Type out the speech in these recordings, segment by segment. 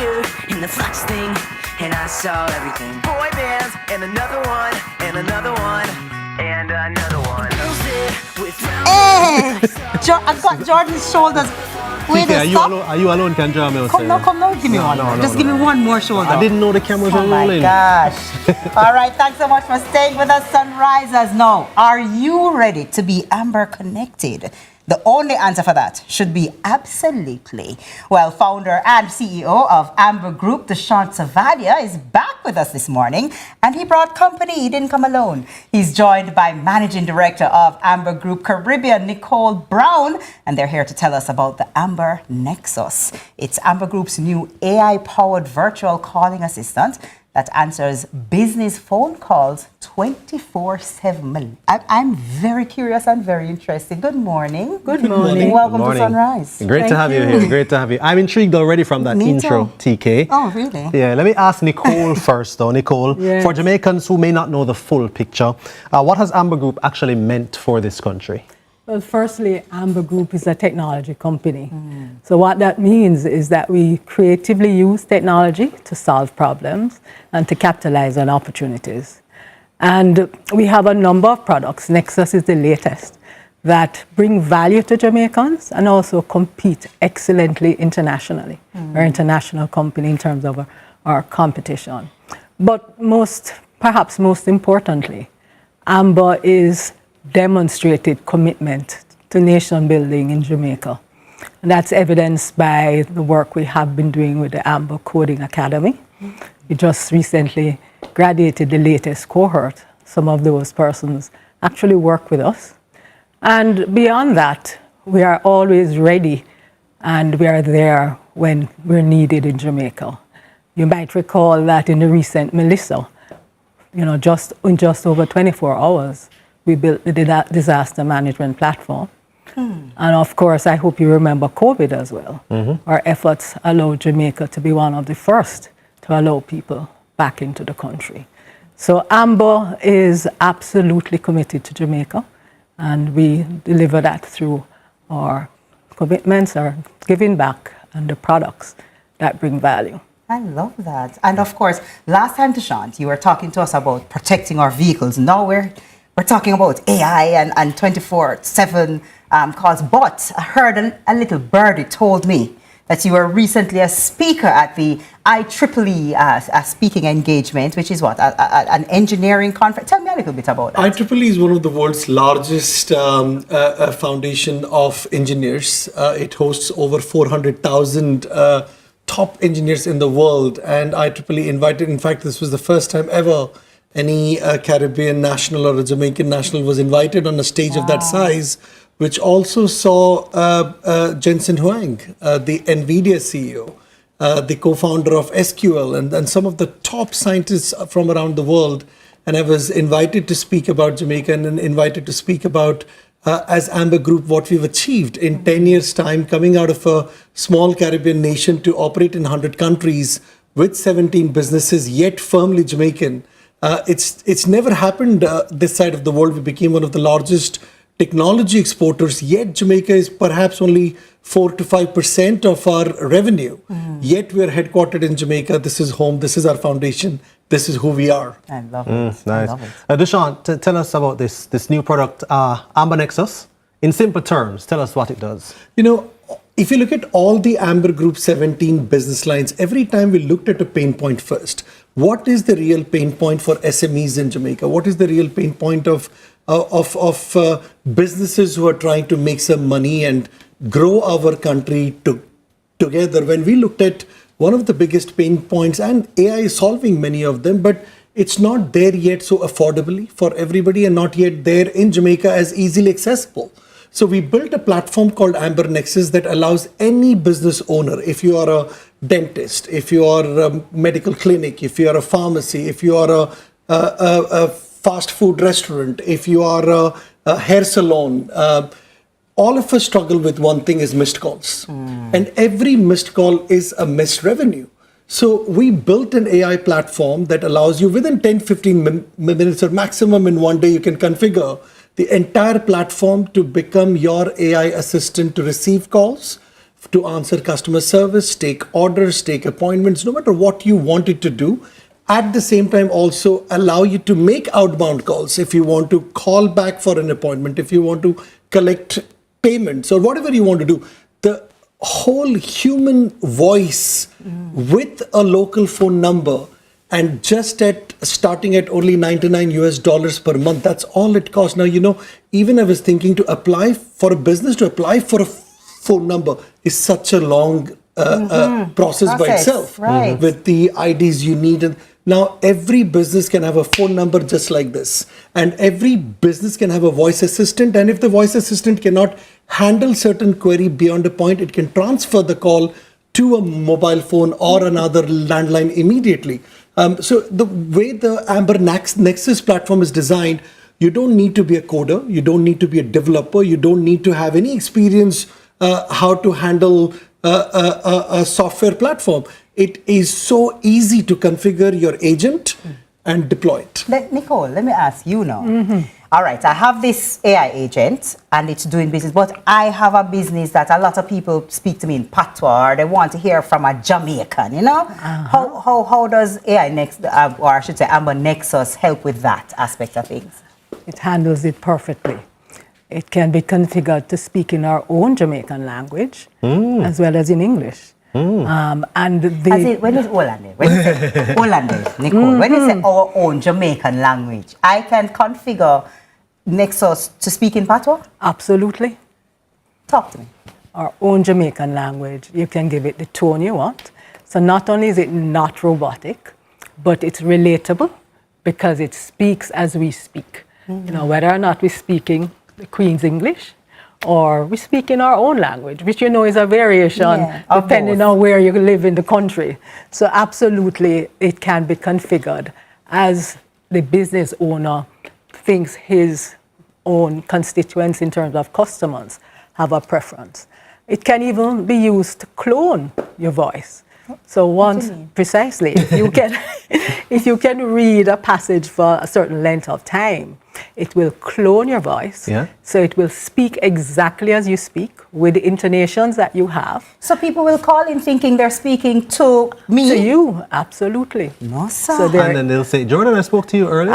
picture in the flex thing, and I saw everything. Boy bands, and another one, and another one, and another one. Girls there with Hey! I've got Jordan's shoulders. Wait TK, a stop. are you alone? Can draw me? Come now, give me one. Just give me one more shoulder. I didn't know the cameras were rolling. Oh my gosh. All right, thanks so much for staying with us, Sunrisers. Now, are you ready to be Amber connected? The only answer for that should be absolutely. Well, founder and CEO of Amber Group, Dushyant Savadia, is back with us this morning, and he brought company. He didn't come alone. He's joined by Managing Director of Amber Group Caribbean, Nicole Brown, and they're here to tell us about the Amber Nexus. It's Amber Group's new AI-powered virtual calling assistant that answers business phone calls 24/7. I'm very curious and very interested. Good morning. Good morning. Welcome Good morning. to Sunrise. Great to have you here. Great to have you. I'm intrigued already from that Me intro, too. TK. Oh, really? Yeah, let me ask Nicole first, though. Nicole, Yes. for Jamaicans who may not know the full picture, what has Amber Group actually meant for this country? Well, firstly, Amber Group is a technology company. So what that means is that we creatively use technology to solve problems and to capitalize on opportunities. And we have a number of products. Nexus is the latest that bring value to Jamaicans and also compete excellently internationally. We're an international company in terms of our competition. But perhaps most importantly, Amber is demonstrated commitment to nation building in Jamaica. And that's evidenced by the work we have been doing with the Amber Coding Academy. We just recently graduated the latest cohort. Some of those persons actually work with us. And beyond that, we are always ready and we are there when we're needed in Jamaica. You might recall that in the recent Melissa, in just over 24 hours, we built the disaster management platform. And of course, I hope you remember COVID as well. Our efforts allowed Jamaica to be one of the first to allow people back into the country. So Amber is absolutely committed to Jamaica, and we deliver that through our commitments, our giving back, and the products that bring value. I love that. And of course, last time, Dushyant, you were talking to us about protecting our vehicles. Now we're talking about AI and 24/7 calls. But I heard a little birdie told me that you were recently a speaker at the IEEE speaking engagement, which is what, an engineering conference. Tell me a little bit about that. IEEE is one of the world's largest foundation of engineers. It hosts over 400,000 top engineers in the world, and IEEE invited, in fact, this was the first time ever any Caribbean national or a Jamaican national was invited on a stage of that size, which also saw Jensen Huang, the NVIDIA CEO, the co-founder of SQL, and some of the top scientists from around the world. And I was invited to speak about Jamaica and invited to speak about, as Amber Group, what we've achieved in 10 years' time, coming out of a small Caribbean nation to operate in 100 countries with 17 businesses, yet firmly Jamaican. It's never happened this side of the world. We became one of the largest technology exporters, yet Jamaica is perhaps only 4 to 5% of our revenue. Yet we are headquartered in Jamaica. This is home. This is our foundation. This is who we are. I love it. Nice. I love it. Dushyant, tell us about this new product, Amber Nexus. In simple terms, tell us what it does. If you look at all the Amber Group 17 business lines, every time we looked at a pain point first. What is the real pain point for SMEs in Jamaica? What is the real pain point of businesses who are trying to make some money and grow our country together? When we looked at one of the biggest pain points, and AI is solving many of them, but it's not there yet so affordably for everybody and not yet there in Jamaica as easily accessible. So we built a platform called Amber Nexus that allows any business owner, if you are a dentist, if you are a medical clinic, if you are a pharmacy, if you are a fast food restaurant, if you are a hair salon, all of us struggle with one thing is missed calls. And every missed call is a missed revenue. So we built an AI platform that allows you within 10-15 minutes or maximum in one day, you can configure the entire platform to become your AI assistant to receive calls, to answer customer service, take orders, take appointments, no matter what you want it to do. At the same time, also allow you to make outbound calls if you want to call back for an appointment, if you want to collect payments or whatever you want to do. The whole human voice with a local phone number, and just starting at only $99 per month, that's all it costs. Now, even I was thinking to apply for a business, to apply for a phone number is such a long process by itself, right. with the IDs you need. And now every business can have a phone number just like this, and every business can have a voice assistant. And if the voice assistant cannot handle certain query beyond a point, it can transfer the call to a mobile phone or another landline immediately. So the way the Amber Nexus platform is designed, you don't need to be a coder, you don't need to be a developer, you don't need to have any experience how to handle a software platform. It is so easy to configure your agent and deploy it. Nicole, let me ask you now. All right, I have this AI agent and it's doing business, but I have a business that a lot of people speak to me in patois, or they want to hear from a Jamaican, How does AI or I should say Amber Nexus help with that aspect of things? It handles it perfectly. It can be configured to speak in our own Jamaican language as well as in English. When you say Hollandaise, Nicole, when you say our own Jamaican language, I can configure Nexus to speak in patois? Absolutely. Talk to me. Our own Jamaican language, you can give it the tone you want. So not only is it not robotic, but it's relatable because it speaks as we speak. Whether or not we're speaking the Queen's English or we speak in our own language, which is a variation depending on where you live in the country. So absolutely, it can be configured as the business owner thinks his own constituents in terms of customers have a preference. It can even be used to clone your voice. So precisely, if you can read a passage for a certain length of time, it will clone your voice. Yeah. So it will speak exactly as you speak with the intonations that you have. So people will call in thinking they're speaking to me? To you, absolutely. No, sir. So And then they'll say, Jordan, I spoke to you earlier.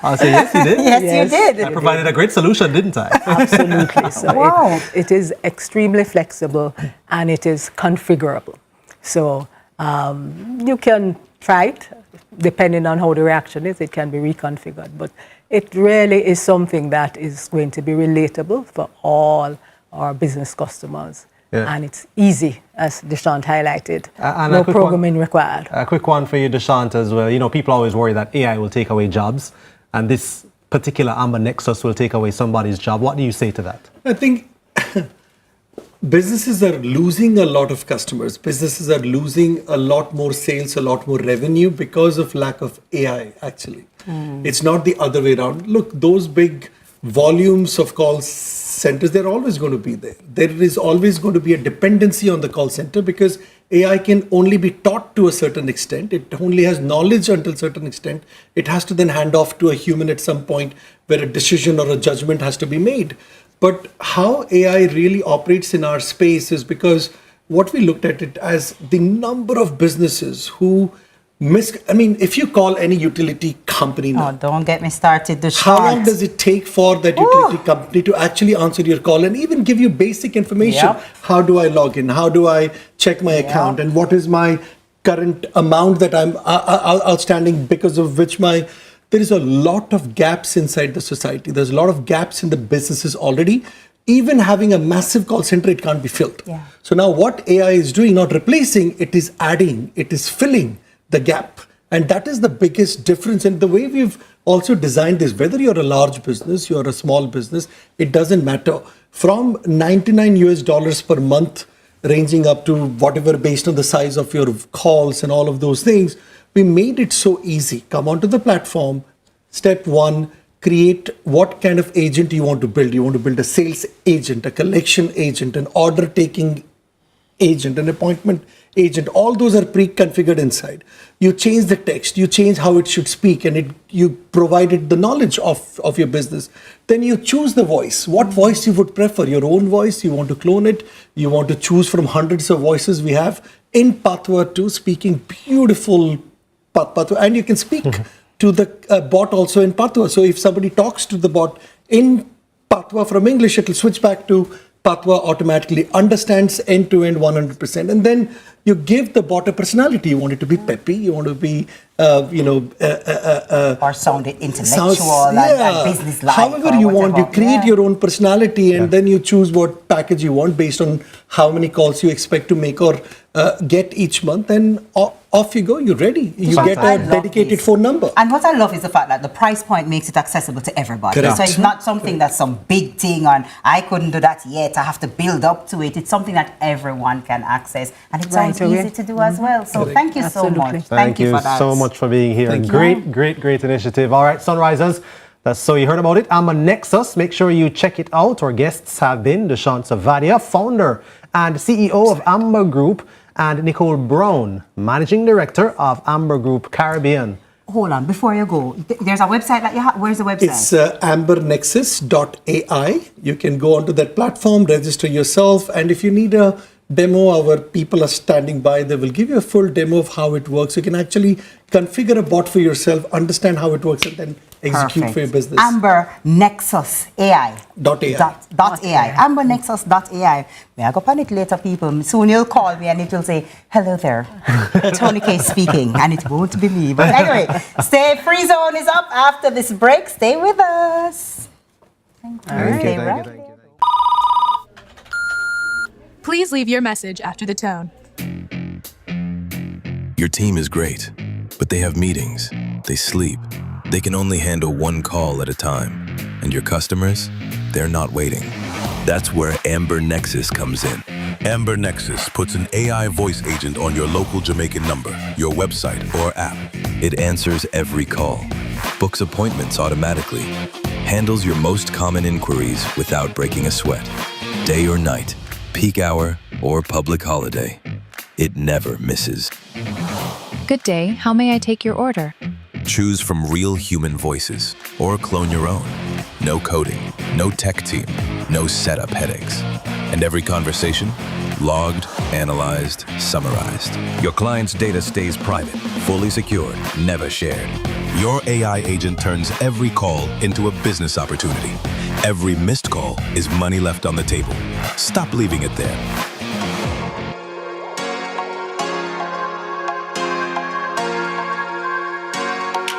I'll say, yes, you did. Yes, you did. I provided a great solution, didn't I? Absolutely. So Wow. it is extremely flexible and it is configurable. So you can try it. Depending on how the reaction is, it can be reconfigured. But it really is something that is going to be relatable for all our business customers. Yeah. And it's easy, as Dushyant highlighted. And no a quick programming required. A quick one for you, Dushyant, as well. People always worry that AI will take away jobs, and this particular Amber Nexus will take away somebody's job. What do you say to that? I think businesses are losing a lot of customers. Businesses are losing a lot more sales, a lot more revenue because of lack of AI, actually. It's not the other way around. Look, those big volumes of call centers, they're always going to be there. There is always going to be a dependency on the call center because AI can only be taught to a certain extent. It only has knowledge until a certain extent. It has to then hand off to a human at some point where a decision or a judgment has to be made. But how AI really operates in our space is because what we looked at it as the number of businesses who if you call any utility company now, don't get me started. how long does it take for that utility company to actually answer your call and even give you basic information? Yep. How do I log in? How do I check my account? And what is my current amount that I'm outstanding because of which there is a lot of gaps inside the society. There's a lot of gaps in the businesses already. Even having a massive call center, it can't be filled. Yeah. So now what AI is doing, not replacing, it is adding, it is filling the gap. And that is the biggest difference. And the way we've also designed this, whether you're a large business, you're a small business, it doesn't matter. From $99 per month, ranging up to whatever based on the size of your calls and all of those things, we made it so easy. Come onto the platform. Step one, create what kind of agent you want to build. You want to build a sales agent, a collection agent, an order taking agent, an appointment agent, all those are pre-configured inside. You change the text, you change how it should speak, and you provided the knowledge of your business. Then you choose the voice. What voice you would prefer? Your own voice, you want to clone it, you want to choose from hundreds of voices we have in Patwa too, speaking beautiful Patwa, and you can speak to the bot also in Patwa. So if somebody talks to the bot in Patwa from English, it will switch back to Patwa automatically, understands end-to-end 100%. And then you give the bot a personality. You want it to be peppy, you want to be, or sounded intellectual and business-like. However you want, you create your own personality, and then you choose what package you want based on how many calls you expect to make or get each month, and off you go, you're ready. You get a dedicated phone number. And what I love is the fact that the price point makes it accessible to everybody. Correct. So it's not something that's some big thing and I couldn't do that yet, I have to build up to it. It's something that everyone can access, and it sounds easy to do as well. So thank you so much. Thank you for that. so much for being here. Thank you. Great initiative. All right, Sunrisers. So you heard about it. I'm a Nexus. Make sure you check it out. Our guests have been Dushyant Savadia, founder and CEO of Amber Group, and Nicole Brown, Managing Director of Amber Group Caribbean. Hold on, before you go, there's a website that you have. Where's the website? It's ambernexus.ai. You can go onto that platform, register yourself, and if you need a demo, our people are standing by. They will give you a full demo of how it works. You can actually configure a bot for yourself, understand how it works, and then execute for your business. Amber Nexus AI. .ai. .ai. Amber Nexus.ai. May I go on it later, people? Soon you'll call me and it will say, hello there, Tony K speaking, and it won't be me. But anyway, Free Zone is up after this break. Stay with us. Thank you. Stay right there. Please leave your message after the tone. Your team is great, but they have meetings, they sleep, they can only handle one call at a time. And your customers, they're not waiting. That's where Amber Nexus comes in. Amber Nexus puts an AI voice agent on your local Jamaican number, your website, or app. It answers every call, books appointments automatically, handles your most common inquiries without breaking a sweat. Day or night, peak hour, or public holiday, it never misses. Good day, how may I take your order? Choose from real human voices, or clone your own. No coding, no tech team, no setup headaches. And every conversation, logged, analyzed, summarized. Your client's data stays private, fully secured, never shared. Your AI agent turns every call into a business opportunity. Every missed call is money left on the table. Stop leaving it there.